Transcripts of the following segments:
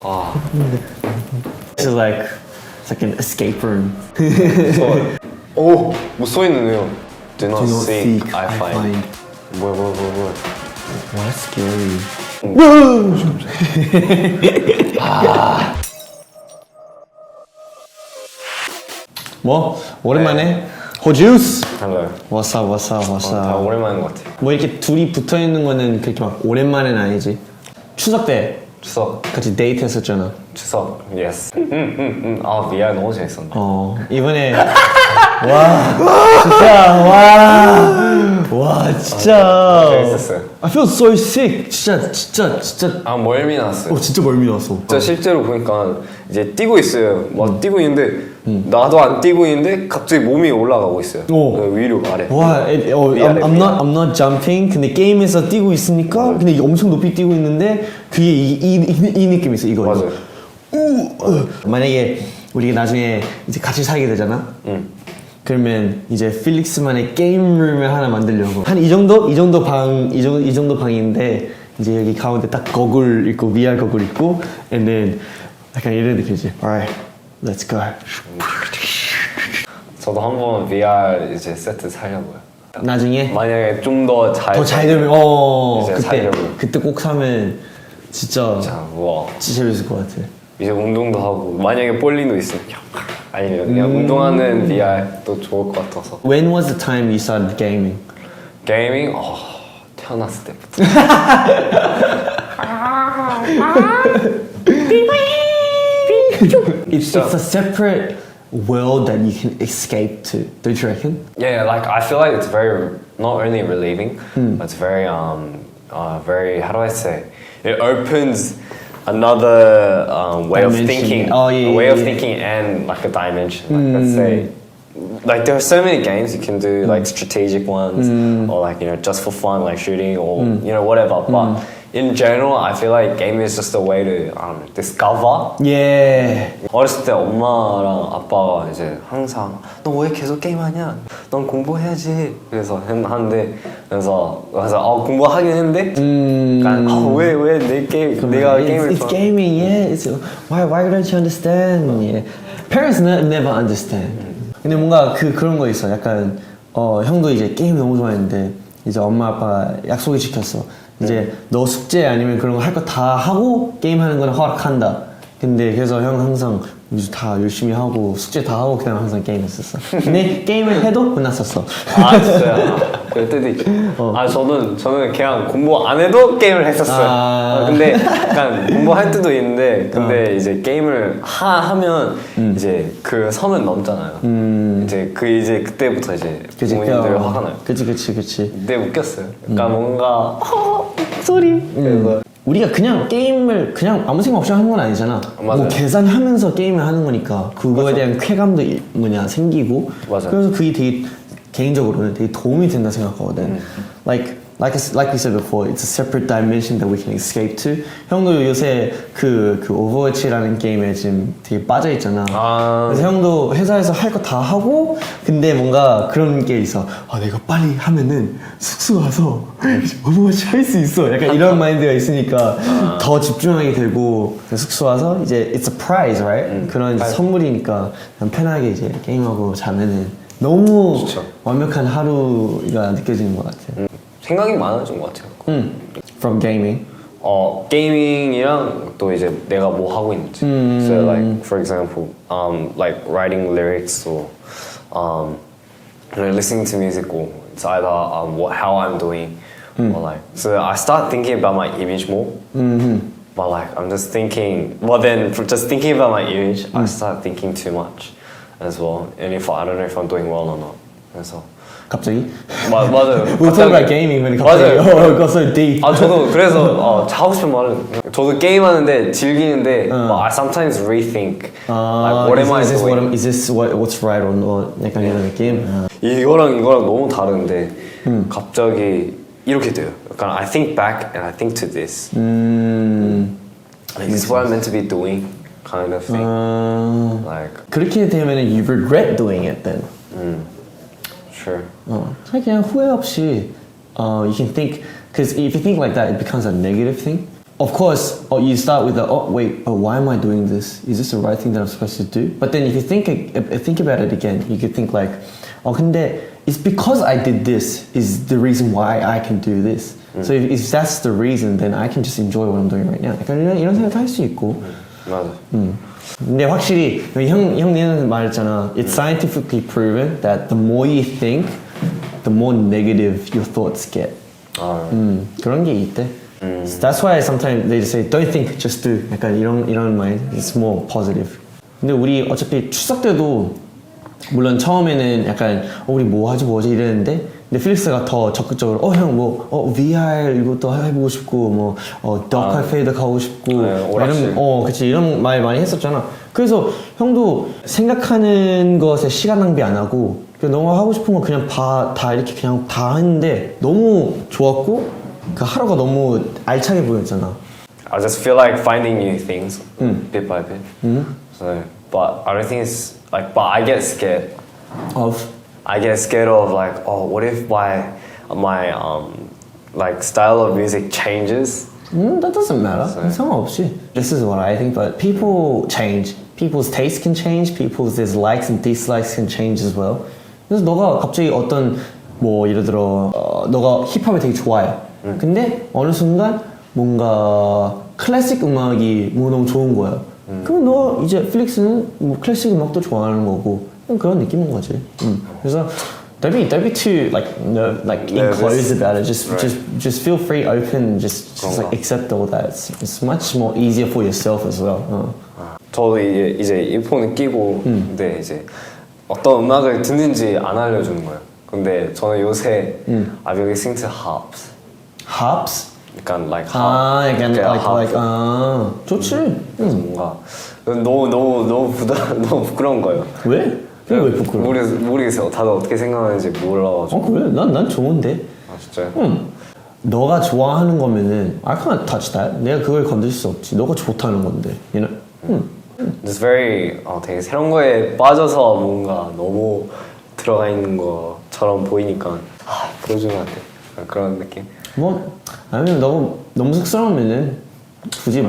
This is like it's like an escape room. 오! 뭐 써있는데요? Do not Do not seek, seek, I I find. find. 뭐야. Wow, that's scary. 뭐 오랜만에 호주스. 달라요. What's up, what's up, what's 다 up. 오랜만인 것 같아요. 뭐 이렇게 둘이 붙어 있는 거는 그렇게 막 오랜만은 아니지. 추석 때 추석, 같이 데이트 했었잖아. 예스. 아, 미안, 너무 재밌었네. 이번에 와 진짜 재밌었어요. I feel so sick. 진짜 아, 멀미 났어요. 진짜 멀미 났어. 진짜 실제로 보니까 이제 뛰고 있어요. 막 뛰고 있는데 나도 안 뛰고 있는데 갑자기 몸이 올라가고 있어요. 위로 아래. 와, 위아래, I'm not jumping. 근데 게임에서 뛰고 있으니까 근데 이게 엄청 높이 뛰고 있는데 그게 이 느낌이 있어 이거. 맞아요. 만약에 우리가 나중에 이제 같이 살게 되잖아. 그러면 이제 필릭스만의 게임룸을 하나 만들려고 한 이 정도 방인데 이제 여기 가운데 딱 거울 있고 VR 거울 있고 and then 약간 이런 느낌이지. Alright, let's go. 저도 한번 VR 이제 세트 사려고요. 나중에 만약에 좀 더 잘 되면 이제 그때 살려고. 그때 꼭 사면 진짜 자, 우와. 진짜 재밌을 것 같아. 이제 운동도 하고 만약에 볼링도 있으면 아니면 그냥 운동하는 VR도 좋을 것 같아서. When was the time you started gaming? 게이밍? 태어났을 때부터. It's a separate world that you can escape to. Don't you reckon? Yeah, like I feel like it's very not only relieving, but it's very very, how do I say? It opens another way of Dimension. thinking, Oh, yeah, a way yeah, of yeah. thinking, and like a dimension. Like let's say, like there are so many games you can do, like strategic ones, or like just for fun, like shooting, or whatever. But in general, I feel like gaming is just a way to discover. Yeah. 어렸을 때 엄마랑 아빠가 이제 항상 너 왜 계속 게임하냐? 넌 공부해야지. 그래서 하는데 그래서 공부하긴 했는데 왜내 내가 게임을 It's gaming, yeah. It's why don't you understand? Yeah. Parents never understand. 근데 뭔가 그런 거 있어. 약간 형도 이제 게임 너무 좋아했는데 이제 엄마 아빠 약속을 지켰어. 이제 너 숙제 아니면 그런 거 할 거 다 하고 게임하는 거는 허락한다. 근데 그래서 형 항상 다 열심히 하고 숙제 다 하고 그냥 항상 게임했었어. 근데 게임을 해도 끝났었어. 아 진짜요? 그럴 때도 있죠. 저는 그냥 공부 안 해도 게임을 했었어요. 근데 약간 공부할 때도 있는데 근데 이제 게임을 하면 이제 그 선은 넘잖아요. 이제 그때부터 이제 부모님들 화가 나요. 그치. 근데 웃겼어요. 약간 뭔가 소리. 그래서 우리가 그냥 게임을 그냥 아무 생각 없이 하는 건 아니잖아. 맞아요. 뭐 계산하면서 게임을 하는 거니까 그거에 대한 쾌감도 생기고. 맞아요. 그래서 그게 되게 개인적으로는 되게 도움이 된다 생각하거든. Like we said before, it's a separate dimension that we can escape to. 형도 요새 그 오버워치라는 게임에 지금 되게 빠져 있잖아. 그래서 형도 회사에서 할 거 다 하고, 근데 뭔가 그런 게 있어. 내가 빨리 하면은 숙소 가서 오버워치 할 수 있어. 약간 이런 마인드가 있으니까 더 집중하게 되고 숙소 와서 이제 it's a prize, right? 그런 선물이니까 그냥 편하게 이제 게임하고 자면은 너무 좋죠. 완벽한 하루가 느껴지는 것 같아. 생각이 많아진 것 같아요. From gaming. 게이밍이랑 또 이제 내가 뭐 하고 있는지. So like for example, like writing lyrics or listening to music or it's either how I'm doing or like. So I start thinking about my image more. But like I'm just thinking. Well then, for just thinking about my image, I start thinking too much as well. And I don't know if I'm doing well or not. 그래서. 갑자기? 맞아요. We'll talk about gaming when 갑자기 got so deep. 저도 그래서 하고 싶은 말은 저도 게임하는데 즐기는데 but I sometimes rethink like what am I doing? Is this what's right or not? 약간 이런 느낌? 이거랑 너무 다른데 갑자기 이렇게 돼요. 약간 I think back and I think to this. Like, is this what I'm meant to be doing? Kind of thing. Like 그렇게 되면 you regret doing it then. Sure. 그냥 후회 없이 you can think because if you think like that it becomes a negative thing. of course, you start with the, oh wait, but why am I doing this? Is this the right thing that I'm supposed to do? But then if you think about it again, you could think like, 근데 it's because I did this is the reason why I can do this. So if that's the reason, then I can just enjoy what I'm doing right now. 약간 이런 생각도 할 수 있고. 맞아. 근데 확실히 형님 말했잖아. It's scientifically proven that the more you think, the more negative your thoughts get. 그런 게 있대. So that's why sometimes they just say don't think, just do. 약간 이런 mind. It's more positive. 근데 우리 어차피 추석 때도 물론 처음에는 약간 우리 뭐 하지 이랬는데 근데 필릭스가 더 적극적으로 형 뭐 VR 이것도 해보고 싶고 더 카페에도 가고 싶고 오락실. 그치 이런 말 많이 했었잖아. 그래서 형도 생각하는 것에 시간 낭비 안 하고 그냥 너가 하고 싶은 거 그냥 다 이렇게 그냥 다 했는데 너무 좋았고 그 하루가 너무 알차게 보였잖아. I just feel like finding new things bit by bit. So, but other things like, but I get scared. I get scared of like, what if my like style of music changes? That doesn't matter. 상관없이. This is what I think, but people change. People's taste can change. People's likes and dislikes can change as well. 그래서 너가 갑자기 어떤 예를 들어 너가 힙합을 되게 좋아해. 근데 어느 순간 뭔가 클래식 음악이 너무 좋은 거야. 그럼 너 이제 필릭스는 클래식 음악도 좋아하는 거고 그런 느낌인 거지. 그래서 don't be too enclosed about it. Just feel free, open, just like accept all that. It's much more easier for yourself as well. 저도 이제 이어폰을 끼고 근데 이제 어떤 음악을 듣는지 안 알려주는 거예요. 근데 저는 요새 I really listen to hops. Hops? 약간 like 좋지. 그래서 뭔가 너무 부끄러운 거예요. 왜? 왜 부끄러워? 모르겠어요. 다들 어떻게 생각하는지 몰라가지고. 그래? 난 좋은데. 진짜요? 너가 좋아하는 거면은 I can't touch that. 내가 그걸 건들 수 없지. 너가 좋다는 건데. You know? It's very 되게 새로운 거에 빠져서 뭔가 너무 들어가 있는 것처럼 보이니까 보여주면 안 돼. 그런 느낌. 아니면 너무 쑥스러우면은 굳이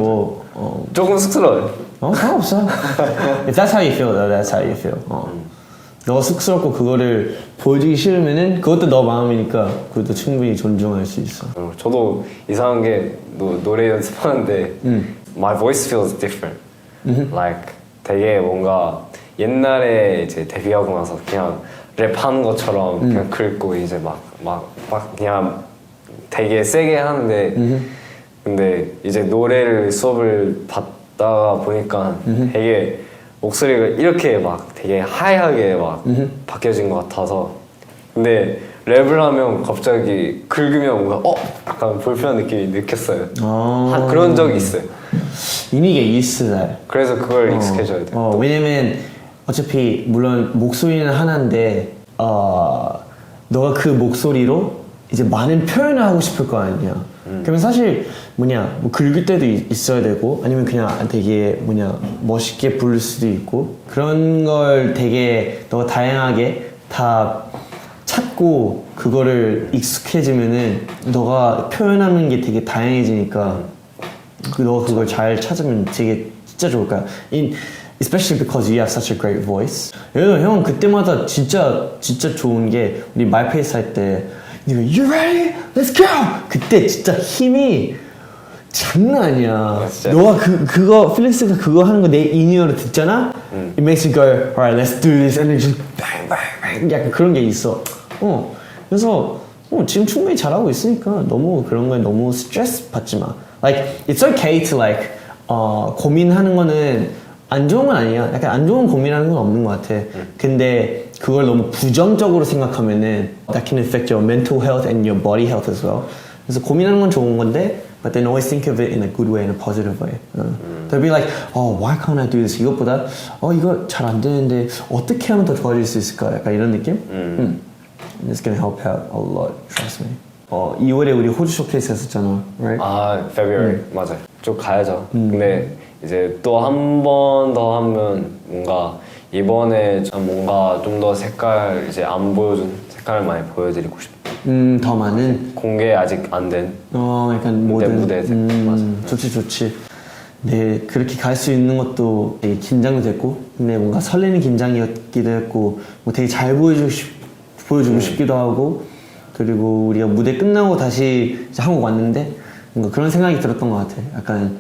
조금 쑥스러워요. 상관없어. If that's how you feel, though, that's how you feel. 너가 쑥스럽고 그거를 보여주기 싫으면은 그것도 너 마음이니까 그것도 충분히 존중할 수 있어. 저도 이상한 게 노래 연습하는데 my voice feels different. Like 되게 뭔가 옛날에 이제 데뷔하고 나서 그냥 랩하는 것처럼 그냥 긁고 이제 막 그냥 되게 세게 하는데 근데 이제 노래를 수업을 받다가 보니까 되게 목소리가 이렇게 막 되게 하이하게 막 바뀌어진 것 같아서 근데 랩을 하면 갑자기 긁으면 뭔가 약간 불편한 느낌이 느꼈어요. 그런 적이 있어요. You need to get used to that. 그래서 그걸 익숙해져야 돼요. 왜냐면 어차피 물론 목소리는 하나인데 너가 그 목소리로 이제 많은 표현을 하고 싶을 거 아니야. 그러면 사실 긁을 때도 있어야 되고 아니면 그냥 되게 멋있게 부를 수도 있고 그런 걸 되게 너가 다양하게 다 찾고 그거를 익숙해지면은 너가 표현하는 게 되게 다양해지니까 너가 그걸 잘 찾으면 되게 진짜 좋을 거야. Especially because you have such a great voice. 예를 들어 형 그때마다 진짜 좋은 게 우리 말페이스 할 때 You ready? Let's go! 그때 진짜 힘이 장난 아니야. 너가 그거 필릭스가 그거 하는 거 내 인이어로 듣잖아? It makes you go, alright, let's do this, and then just bang, bang, bang. 약간 그런 게 있어. 그래서 지금 충분히 잘하고 있으니까 너무 그런 거에 너무 스트레스 받지 마. Like it's okay to like 고민하는 거는 안 좋은 건 아니야. 약간 안 좋은 고민하는 건 없는 것 같아. 근데 그걸 너무 부정적으로 생각하면은 that can affect your mental health and your body health as well. 그래서 고민하는 건 좋은 건데 but then always think of it in a good way, in a positive way. They'll be like, why can't I do this? 이것보다 이거 잘 안 되는데 어떻게 하면 더 좋아질 수 있을까? 약간 이런 느낌? It's gonna help out a lot, trust me. 2월에 우리 호주 쇼케이스 했었잖아, right? February 맞아요. 쭉 가야죠. 근데 이제 또 한 번 더 하면 뭔가 이번에 뭔가 좀 더 색깔 이제 안 보여준 색깔을 많이 보여드리고 싶어요. 더 많은 공개 아직 안 된. 약간 모든 무대들. 맞아. 좋지. 네, 그렇게 갈 수 있는 것도 되게 긴장도 됐고, 근데 뭔가 설레는 긴장이었기도 했고, 뭐 되게 잘 보여주고 싶기도 하고, 그리고 우리가 무대 끝나고 다시 이제 한국 왔는데, 뭔가 그런 생각이 들었던 것 같아. 약간,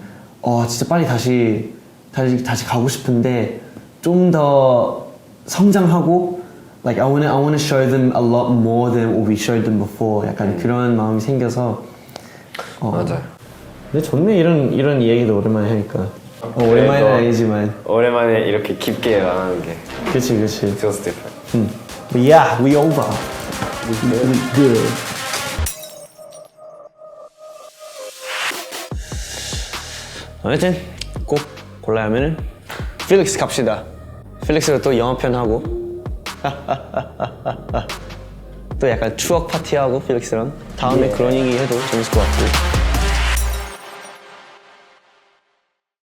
진짜 빨리 다시 가고 싶은데, 좀 더 성장하고, like I wanna show them a lot more than what we showed them before. 약간 그런 마음이 생겨서. 맞아요. 근데 좋네 이런 이야기도 오랜만에 하니까. 오랜만은 아니지만. 오랜만에 이렇게 깊게 말하는 게. 그치. feels different. But yeah, we over. We good. 아무튼 꼭 골라야 하면은 필릭스 갑시다. 필릭스가 또 영화편 하고 또 약간 추억 파티하고 필릭스랑 다음에 그런 얘기 해도 재밌을 것 같고.